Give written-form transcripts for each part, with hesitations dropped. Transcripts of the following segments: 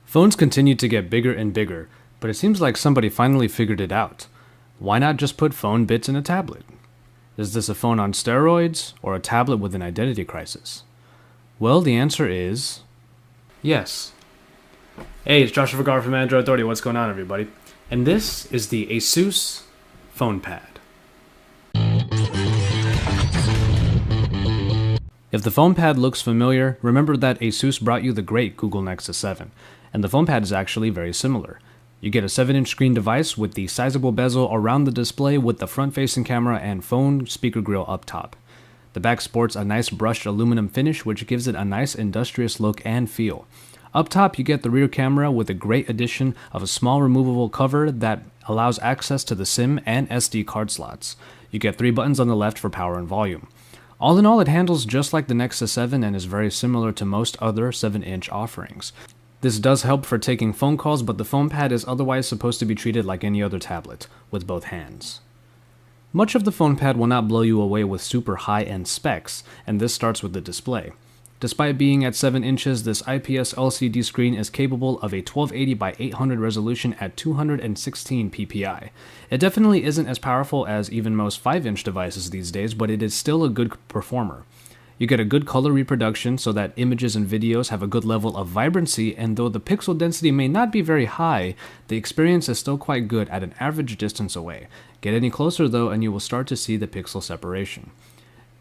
Phones continue to get bigger and bigger, but it seems like somebody finally figured it out. Why not just put phone bits in a tablet? Is this a phone on steroids or a tablet with an identity crisis? Well, the answer is yes. Hey, it's Joshua Vergara from Android Authority. What's going on, everybody? And this is the ASUS PhonePad. If the PhonePad looks familiar, remember that ASUS brought you the great Google Nexus 7, and the PhonePad is actually very similar. You get a 7-inch screen device with the sizable bezel around the display with the front-facing camera and phone speaker grill up top. The back sports a nice brushed aluminum finish which gives it a nice industrious look and feel. Up top you get the rear camera with a great addition of a small removable cover that allows access to the SIM and SD card slots. You get 3 buttons on the left for power and volume. All in all, it handles just like the Nexus 7 and is very similar to most other 7-inch offerings. This does help for taking phone calls, but the PhonePad is otherwise supposed to be treated like any other tablet, with both hands. Much of the PhonePad will not blow you away with super high-end specs, and this starts with the display. Despite being at 7 inches, this IPS LCD screen is capable of a 1280 by 800 resolution at 216 ppi. It definitely isn't as powerful as even most 5-inch devices these days, but it is still a good performer. You get a good color reproduction so that images and videos have a good level of vibrancy, and though the pixel density may not be very high, the experience is still quite good at an average distance away. Get any closer though and you will start to see the pixel separation.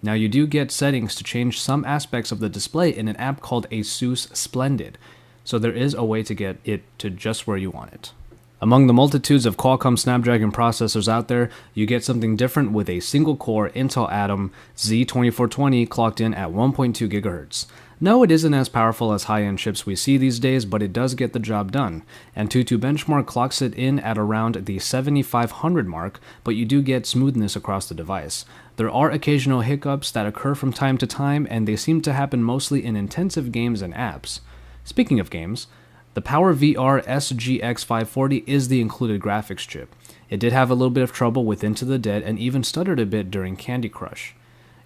Now you do get settings to change some aspects of the display in an app called ASUS Splendid, so there is a way to get it to just where you want it. Among the multitudes of Qualcomm Snapdragon processors out there, you get something different with a single-core Intel Atom Z2420 clocked in at 1.2 GHz. No, it isn't as powerful as high-end chips we see these days, but it does get the job done. AnTuTu Benchmark clocks it in at around the 7500 mark, but you do get smoothness across the device. There are occasional hiccups that occur from time to time, and they seem to happen mostly in intensive games and apps. Speaking of games, the PowerVR SGX 540 is the included graphics chip. It did have a little bit of trouble with Into the Dead and even stuttered a bit during Candy Crush.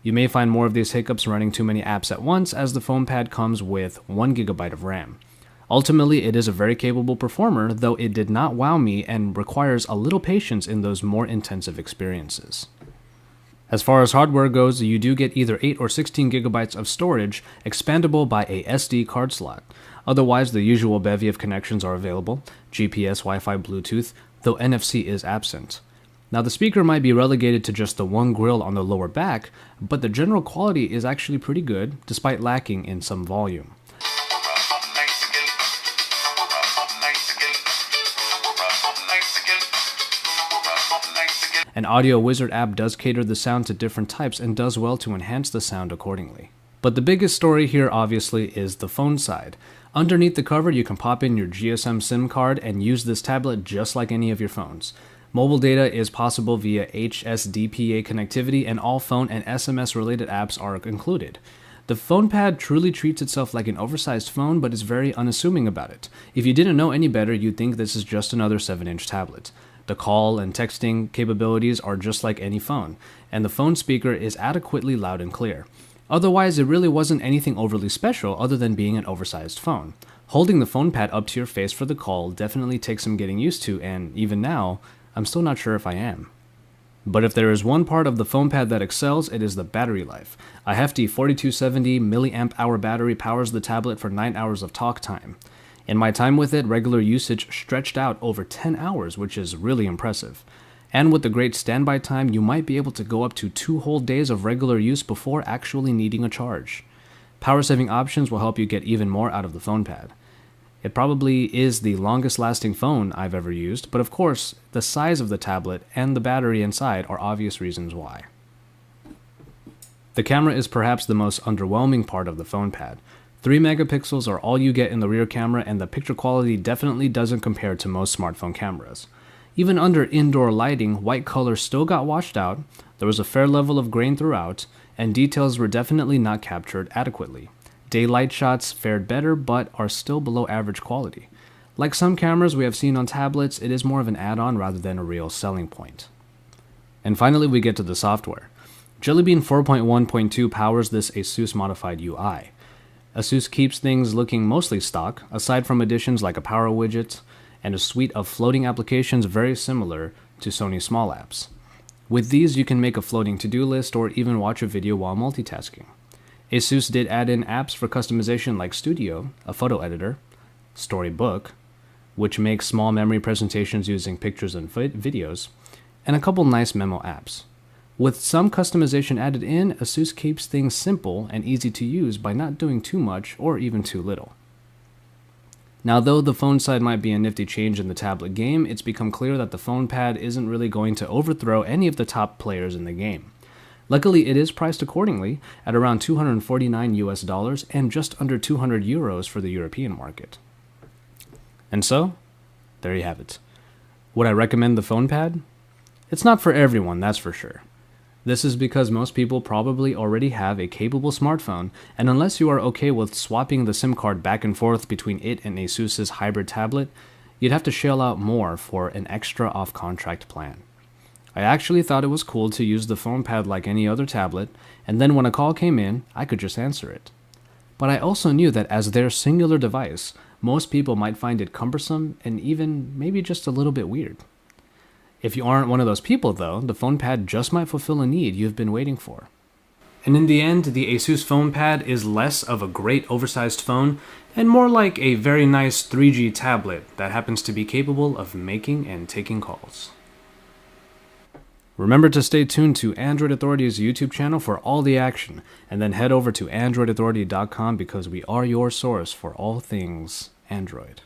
You may find more of these hiccups running too many apps at once, as the PhonePad comes with 1GB of RAM. Ultimately, it is a very capable performer, though it did not wow me and requires a little patience in those more intensive experiences. As far as hardware goes, you do get either 8 or 16GB of storage, expandable by a SD card slot. Otherwise, the usual bevy of connections are available: GPS, Wi-Fi, Bluetooth, though NFC is absent. Now the speaker might be relegated to just the one grill on the lower back, but the general quality is actually pretty good, despite lacking in some volume. An Audio Wizard app does cater the sound to different types and does well to enhance the sound accordingly. But the biggest story here obviously is the phone side. Underneath the cover you can pop in your GSM SIM card and use this tablet just like any of your phones. Mobile data is possible via HSDPA connectivity, and all phone and SMS related apps are included. The PhonePad truly treats itself like an oversized phone, but is very unassuming about it. If you didn't know any better, you'd think this is just another 7-inch tablet. The call and texting capabilities are just like any phone, and the phone speaker is adequately loud and clear. Otherwise, it really wasn't anything overly special other than being an oversized phone. Holding the PhonePad up to your face for the call definitely takes some getting used to, and even now, I'm still not sure if I am. But if there is one part of the PhonePad that excels, it is the battery life. A hefty 4270 mAh battery powers the tablet for 9 hours of talk time. In my time with it, regular usage stretched out over 10 hours, which is really impressive. And with the great standby time, you might be able to go up to 2 whole days of regular use before actually needing a charge. Power saving options will help you get even more out of the PhonePad. It probably is the longest lasting phone I've ever used, but of course, the size of the tablet and the battery inside are obvious reasons why. The camera is perhaps the most underwhelming part of the PhonePad. 3 megapixels are all you get in the rear camera, and the picture quality definitely doesn't compare to most smartphone cameras. Even under indoor lighting, white color still got washed out, there was a fair level of grain throughout, and details were definitely not captured adequately. Daylight shots fared better, but are still below average quality. Like some cameras we have seen on tablets, it is more of an add-on rather than a real selling point. And finally we get to the software. Jelly Bean 4.1.2 powers this ASUS modified UI. ASUS keeps things looking mostly stock, aside from additions like a power widget and a suite of floating applications very similar to Sony Small Apps. With these, you can make a floating to-do list or even watch a video while multitasking. ASUS did add in apps for customization like Studio, a photo editor, Storybook, which makes small memory presentations using pictures and videos, and a couple nice memo apps. With some customization added in, ASUS keeps things simple and easy to use by not doing too much or even too little. Now, though the phone side might be a nifty change in the tablet game, it's become clear that the PhonePad isn't really going to overthrow any of the top players in the game. Luckily, it is priced accordingly at around $249 and just under 200 euros for the European market. And so, there you have it. Would I recommend the PhonePad? It's not for everyone, that's for sure. This is because most people probably already have a capable smartphone, and unless you are okay with swapping the SIM card back and forth between it and ASUS's hybrid tablet, you'd have to shell out more for an extra off-contract plan. I actually thought it was cool to use the PhonePad like any other tablet, and then when a call came in, I could just answer it. But I also knew that as their singular device, most people might find it cumbersome and even maybe just a little bit weird. If you aren't one of those people, though, the PhonePad just might fulfill a need you've been waiting for. And in the end, the ASUS PhonePad is less of a great oversized phone and more like a very nice 3G tablet that happens to be capable of making and taking calls. Remember to stay tuned to Android Authority's YouTube channel for all the action, and then head over to androidauthority.com because we are your source for all things Android.